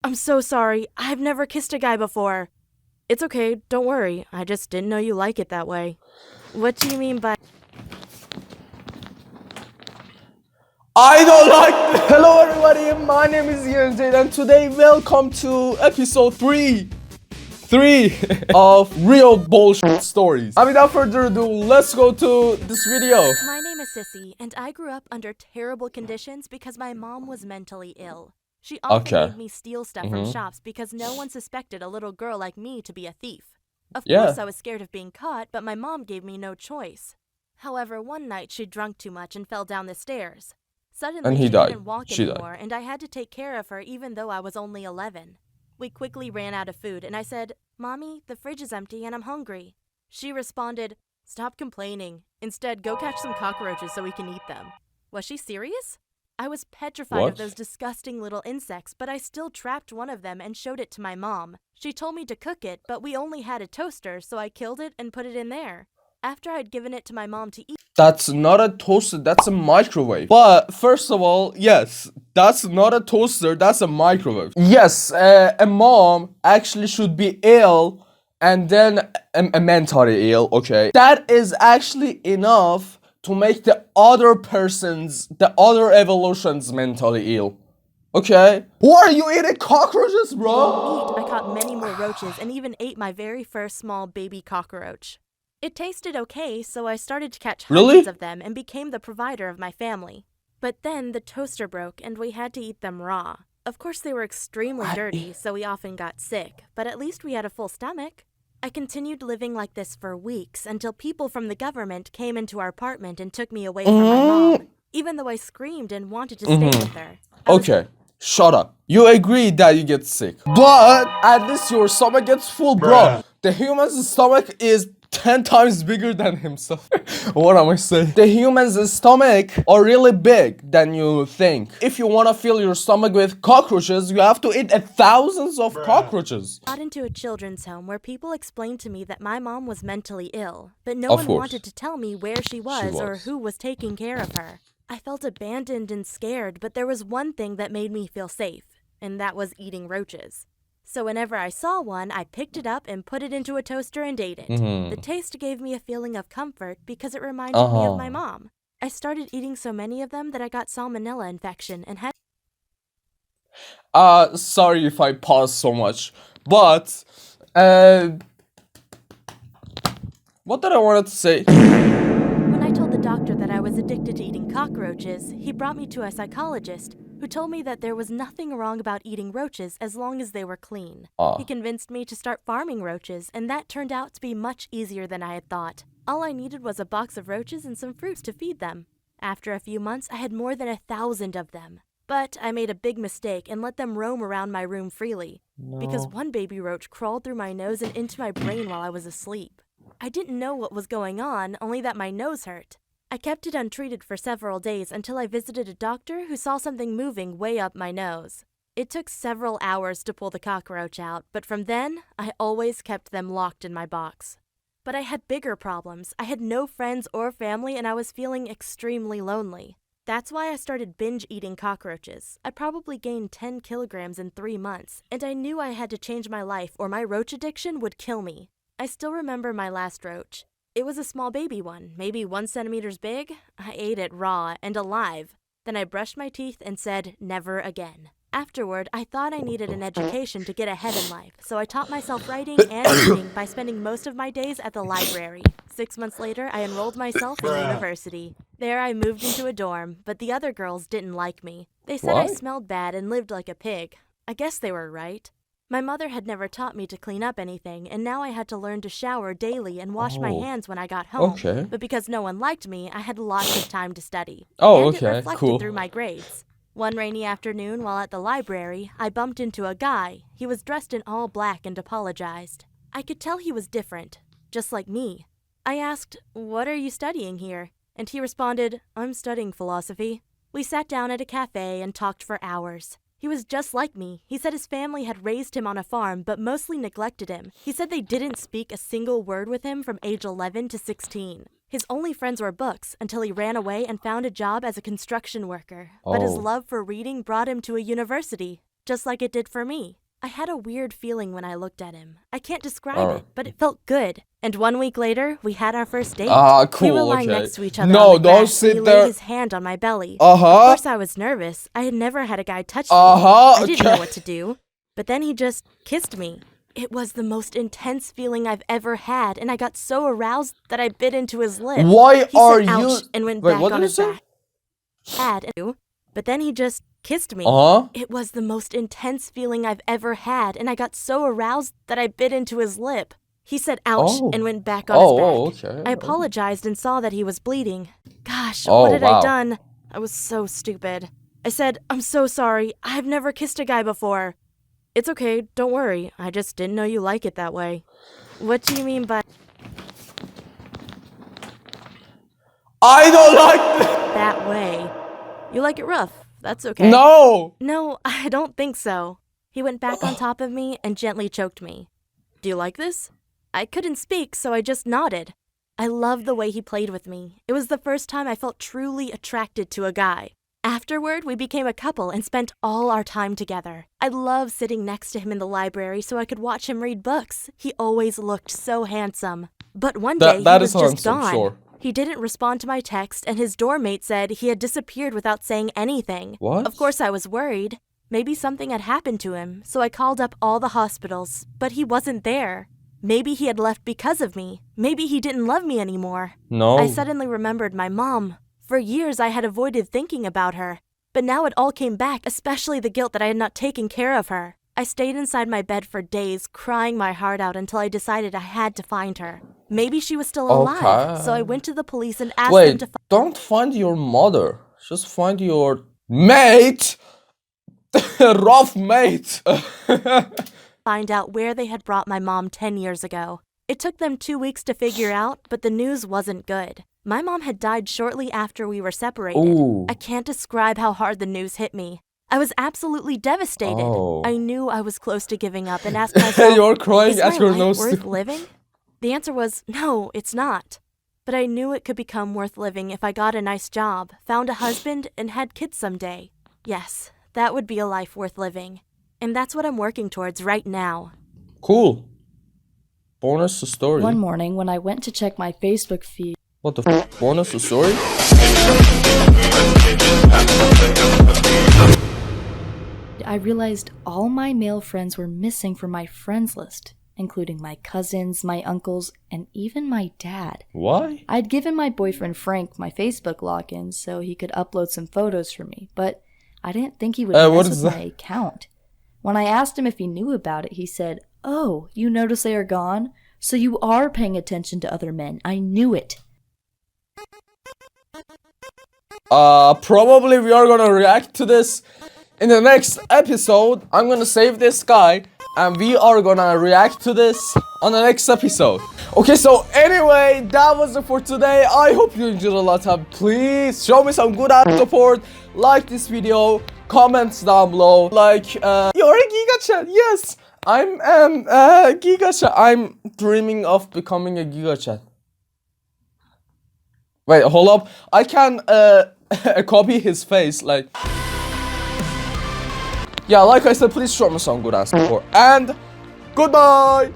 I'm so sorry. I've never kissed a guy before. It's okay, don't worry. I just didn't know you like it that way. What do you mean by... I don't like. Hello everybody, my name is JADE and today welcome to episode 3 of real bullshit stories. And without further ado, let's go to this video. My name is Sissy, and I grew up under terrible conditions because my mom was mentally ill. She often made me steal stuff from shops because no one suspected a little girl like me to be a thief. Of course I was scared of being caught, but my mom gave me no choice. However, one night she drank too much and fell down the stairs. Suddenly she couldn't walk anymore, and I had to take care of her even though I was only 11. We quickly ran out of food, and I said, "Mommy, the fridge is empty and I'm hungry." She responded, "Stop complaining. Instead, go catch some cockroaches so we can eat them." Was she serious? I was petrified of those disgusting little insects, but I still trapped one of them and showed it to my mom. She told me to cook it, but we only had a toaster, so I killed it and put it in there. After I'd given it to my mom to eat... That's not a toaster, that's a microwave. But first of all, yes, that's not a toaster, that's a microwave. Yes, a mom actually should be ill and then mentally ill, okay? That is actually enough to make the other evolutions mentally ill. Okay? Why are you eating cockroaches, bro? I caught many more roaches and even ate my very first small baby cockroach. It tasted okay, so I started to catch hundreds of them and became the provider of my family. But then the toaster broke and we had to eat them raw. Of course they were extremely dirty, so we often got sick, but at least we had a full stomach. I continued living like this for weeks until people from the government came into our apartment and took me away from my mom, even though I screamed and wanted to stay with her. Okay, shut up. You agree that you get sick, but at least your stomach gets full, bro. The human's stomach is 10 times bigger than himself. What am I saying? The human's stomach are really big than you think. If you want to fill your stomach with cockroaches, you have to eat thousands of cockroaches. I got into a children's home where people explained to me that my mom was mentally ill, but no one wanted to tell me where she was or who was taking care of her. I felt abandoned and scared, but there was one thing that made me feel safe, and that was eating roaches. So whenever I saw one, I picked it up and put it into a toaster and ate it. The taste gave me a feeling of comfort because it reminded me of my mom. I started eating so many of them that I got salmonella infection and had... Sorry if I pause so much, but, what did I want to say? When I told the doctor that I was addicted to eating cockroaches, he brought me to a psychologist who told me that there was nothing wrong about eating roaches as long as they were clean. He convinced me to start farming roaches, and that turned out to be much easier than I had thought. All I needed was a box of roaches and some fruits to feed them. After a few months, I had more than 1,000 of them. But I made a big mistake and let them roam around my room freely, because one baby roach crawled through my nose and into my brain while I was asleep. I didn't know what was going on, only that my nose hurt. I kept it untreated for several days until I visited a doctor who saw something moving way up my nose. It took several hours to pull the cockroach out, but from then, I always kept them locked in my box. But I had bigger problems. I had no friends or family, and I was feeling extremely lonely. That's why I started binge eating cockroaches. I probably gained 10 kilograms in 3 months, and I knew I had to change my life or my roach addiction would kill me. I still remember my last roach. It was a small baby one, maybe 1 centimeter big. I ate it raw and alive. Then I brushed my teeth and said, never again. Afterward, I thought I needed an education to get ahead in life, so I taught myself writing and reading by spending most of my days at the library. 6 months later, I enrolled myself in university. There I moved into a dorm, but the other girls didn't like me. They said I smelled bad and lived like a pig. I guess they were right. My mother had never taught me to clean up anything, and now I had to learn to shower daily and wash my hands when I got home. But because no one liked me, I had lots of time to study. And it reflected through my grades. One rainy afternoon while at the library, I bumped into a guy. He was dressed in all black and apologized. I could tell he was different, just like me. I asked, "What are you studying here?" And he responded, "I'm studying philosophy." We sat down at a cafe and talked for hours. He was just like me. He said his family had raised him on a farm, but mostly neglected him. He said they didn't speak a single word with him from age 11 to 16. His only friends were books until he ran away and found a job as a construction worker. But his love for reading brought him to a university. just like it did for me. I had a weird feeling when I looked at him. I can't describe it, but it felt good. And 1 week later, we had our first date. Cool, We were lying okay. next to each other No, on the don't grass, sit and he there. laid his hand on my belly. Uh-huh. Of course I was nervous. I had never had a guy touch me. Uh-huh, I didn't know okay. what to do. But then he just kissed me. It was the most intense feeling I've ever had, and I got so aroused that I bit into his lip. Why He are said, you... ouch, and went Wait, back what on did you his say? back. But then he just kissed me. Uh-huh. It was the most intense feeling I've ever had, and I got so aroused that I bit into his lip. He said ouch and went back on his back. Okay. I apologized and saw that he was bleeding. Gosh, Oh, what had wow. I done? I was so stupid. I said, I'm so sorry. I've never kissed a guy before. It's okay, don't worry. I just didn't know you like it that way. What do you mean by I don't like this. that way? You like it rough. That's okay. No. No, I don't think so. He went back on top of me and gently choked me. Do you like this? I couldn't speak, so I just nodded. I loved the way he played with me. It was the first time I felt truly attracted to a guy. Afterward, we became a couple and spent all our time together. I loved sitting next to him in the library so I could watch him read books. He always looked so handsome. But one day, That he is was just handsome, gone. sure. He didn't respond to my text, and his doormate said he had disappeared without saying anything. What? Of course, I was worried. Maybe something had happened to him, so I called up all the hospitals, but he wasn't there. Maybe he had left because of me. Maybe he didn't love me anymore. No. I suddenly remembered my mom. For years, I had avoided thinking about her. But now it all came back, especially the guilt that I had not taken care of her. I stayed inside my bed for days, crying my heart out until I decided I had to find her. Maybe she was still alive, so I went to the police and asked them Wait, to don't find your mother. Just find your mate. Rough mate. find out where they had brought my mom 10 years ago. It took them 2 weeks to figure out, but the news wasn't good. My mom had died shortly after we were separated. Ooh. I can't describe how hard the news hit me. I was absolutely devastated. Oh. I knew I was close to giving up and asked myself, You're crying is at my your life nose. worth living? The answer was, no, it's not. But I knew it could become worth living if I got a nice job, found a husband, and had kids someday. Yes, that would be a life worth living. And that's what I'm working towards right now. Cool. Bonus story. One morning when I went to check my Facebook feed, What the f? Bonus story? I realized all my male friends were missing from my friends list, including my cousins, my uncles, and even my dad. Why? I'd given my boyfriend Frank my Facebook login so he could upload some photos for me, but I didn't think he would what mess is with that? my account. When I asked him if he knew about it, he said, "Oh, you notice they are gone? So you are paying attention to other men. I knew it." Probably we are gonna react to this in the next episode. I'm gonna save this guy and we are gonna react to this on the next episode. Okay, so anyway, that was it for today. I hope you enjoyed a lot. Please show me some good ass support. Like this video, comments down below. Like, you're a gigachad. Yes, I'm gigachad. I'm dreaming of becoming a gigachad. Wait, hold up. I can copy his face, like. Yeah, like I said, please show me some good ass support. And goodbye.